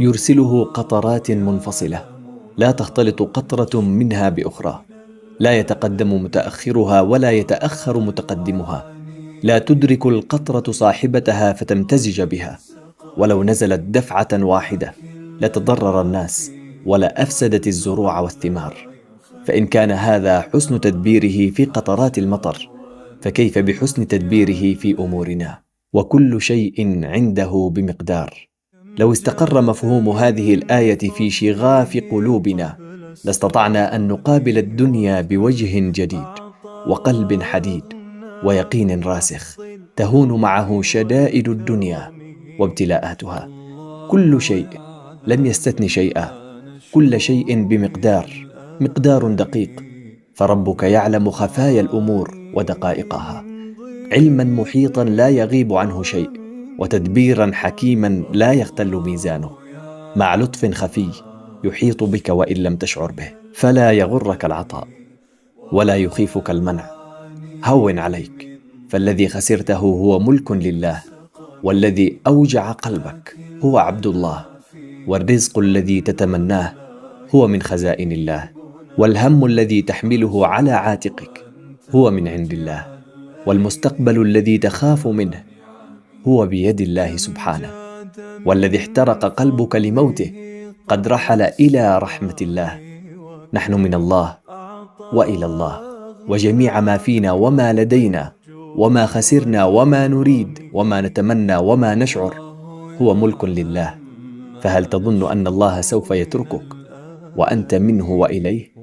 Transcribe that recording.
يرسله قطرات منفصلة، لا تختلط قطرة منها بأخرى، لا يتقدم متأخرها ولا يتأخر متقدمها، لا تدرك القطرة صاحبتها فتمتزج بها، ولو نزلت دفعة واحدة لتضرر الناس ولا أفسدت الزروع والثمار. فإن كان هذا حسن تدبيره في قطرات المطر، فكيف بحسن تدبيره في أمورنا؟ وكل شيء عنده بمقدار. لو استقر مفهوم هذه الآية في شغاف قلوبنا، لاستطعنا أن نقابل الدنيا بوجه جديد وقلب حديد ويقين راسخ، تهون معه شدائد الدنيا وابتلاءاتها. كل شيء، لم يستثن شيئا، كل شيء بمقدار، مقدار دقيق، فربك يعلم خفايا الأمور ودقائقها، علما محيطا لا يغيب عنه شيء، وتدبيرا حكيما لا يختل ميزانه، مع لطف خفي يحيط بك وإن لم تشعر به. فلا يغرك العطاء ولا يخيفك المنع، هون عليك، فالذي خسرته هو ملك لله، والذي أوجع قلبك هو عبد الله، والرزق الذي تتمناه هو من خزائن الله، والهم الذي تحمله على عاتقك هو من عند الله، والمستقبل الذي تخاف منه هو بيد الله سبحانه، والذي احترق قلبك لموته قد رحل إلى رحمة الله. نحن من الله وإلى الله، وجميع ما فينا وما لدينا وما خسرنا وما نريد وما نتمنى وما نشعر هو ملك لله. فهل تظن أن الله سوف يتركك وأنت منه وإليه؟